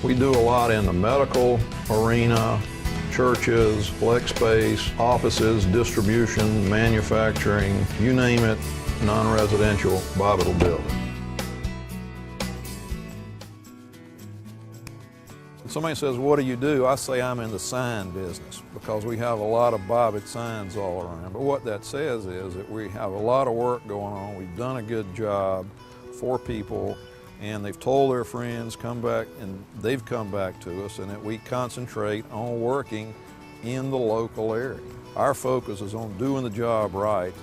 We do a lot in the medical arena, churches, flex space, offices, distribution, manufacturing, you name it, non-residential, Bobbitt will build it. When somebody says, what do? I say I'm in the sign business because we have a lot of Bobbitt signs all around. But what that says is that we have a lot of work going on. We've done a good job for people, and they've told their friends, come back, and they've come back to us, and that we concentrate on working in the local area. Our focus is on doing the job right,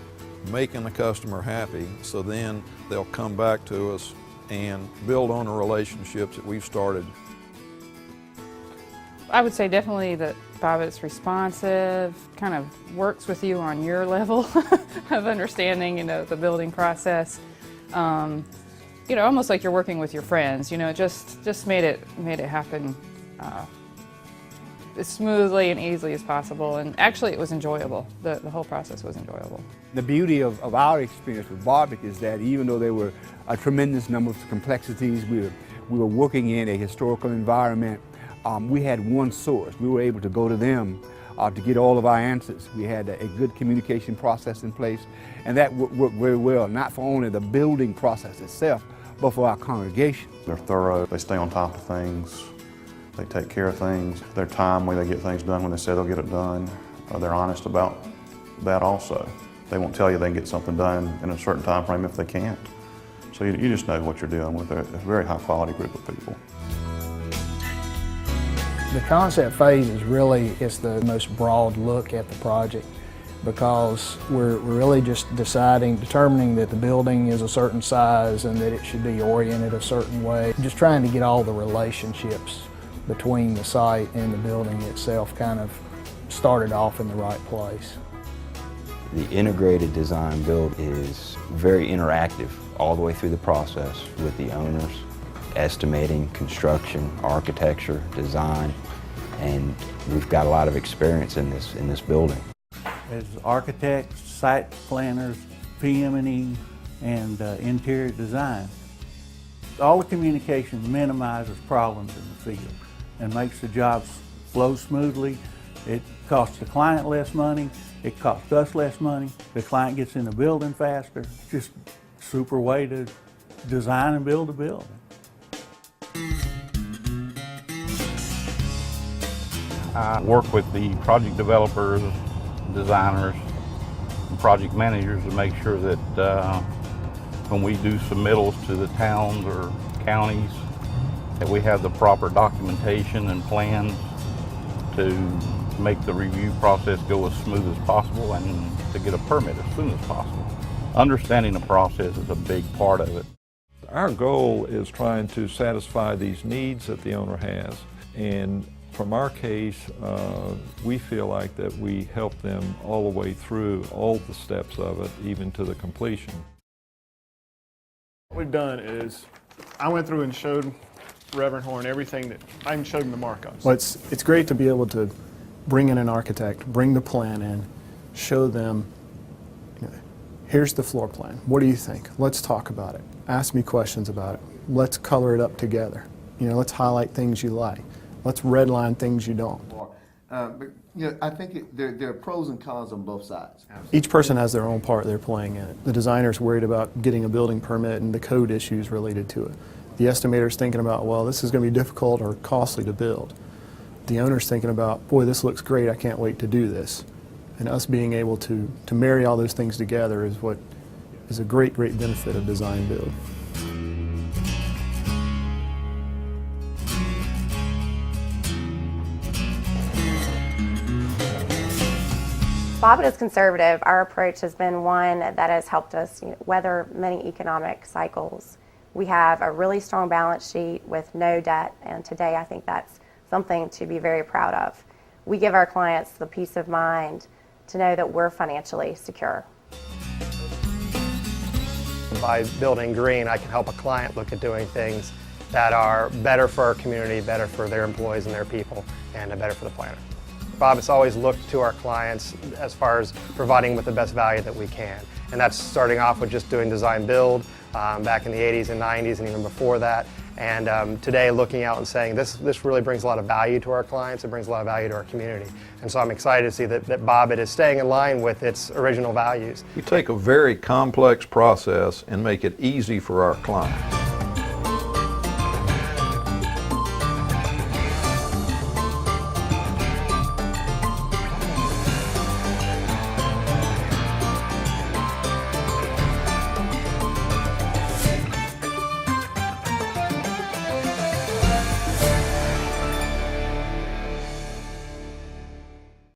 making the customer happy, so then they'll come back to us and build on the relationships that we've started. I would say definitely that Bobbitt's responsive, kind of works with you on your level of understanding, the building process. Almost like you're working with your friends. Just made it happen as smoothly and easily as possible. And actually, it was enjoyable. The whole process was enjoyable. The beauty of our experience with Bobbitt is that even though there were a tremendous number of complexities, we were working in a historical environment. We had one source. We were able to go to them to get all of our answers. We had a good communication process in place, and that worked very well, not for only the building process itself, but for our congregation. They're thorough, they stay on top of things, they take care of things. They're timely, they get things done when they say they'll get it done. They're honest about that also. They won't tell you they can get something done in a certain time frame if they can't. So you just know what you're dealing with. They're a very high quality group of people. The concept phase is the most broad look at the project, because we're really just determining that the building is a certain size and that it should be oriented a certain way. Just trying to get all the relationships between the site and the building itself kind of started off in the right place. The integrated design build is very interactive all the way through the process with the owners, estimating, construction, architecture, design, and we've got a lot of experience in this building. As architects, site planners, PM&E, and interior design, all the communication minimizes problems in the field and makes the jobs flow smoothly. It costs the client less money, it costs us less money, the client gets in the building faster. It's just a super way to design and build a building. I work with the project developers, designers, and project managers to make sure that when we do submittals to the towns or counties, that we have the proper documentation and plans to make the review process go as smooth as possible and to get a permit as soon as possible. Understanding the process is a big part of it. Our goal is trying to satisfy these needs that the owner has, and from our case, we feel like that we help them all the way through all the steps of it, even to the completion. What we've done is, I went through and showed Reverend Horn everything that I even showed him the markups. Well, it's great to be able to bring in an architect, bring the plan in, show them, here's the floor plan. What do you think? Let's talk about it. Ask me questions about it. Let's color it up together. Let's highlight things you like. Let's redline things you don't. But I think there are pros and cons on both sides. Each person has their own part they're playing in it. The designer's worried about getting a building permit and the code issues related to it. The estimator's thinking about, well, this is going to be difficult or costly to build. The owner's thinking about, boy, this looks great, I can't wait to do this. And us being able to marry all those things together is what is a great, great benefit of design build. Bobbitt is conservative. Our approach has been one that has helped us weather many economic cycles. We have a really strong balance sheet with no debt, and today I think that's something to be very proud of. We give our clients the peace of mind to know that we're financially secure. By building green, I can help a client look at doing things that are better for our community, better for their employees and their people, and better for the planet. Bobbitt's always looked to our clients as far as providing with the best value that we can. And that's starting off with just doing design build back in the 80s and 90s and even before that. And today, looking out and saying this really brings a lot of value to our clients, it brings a lot of value to our community. And so I'm excited to see that Bobbitt is staying in line with its original values. We take a very complex process and make it easy for our clients.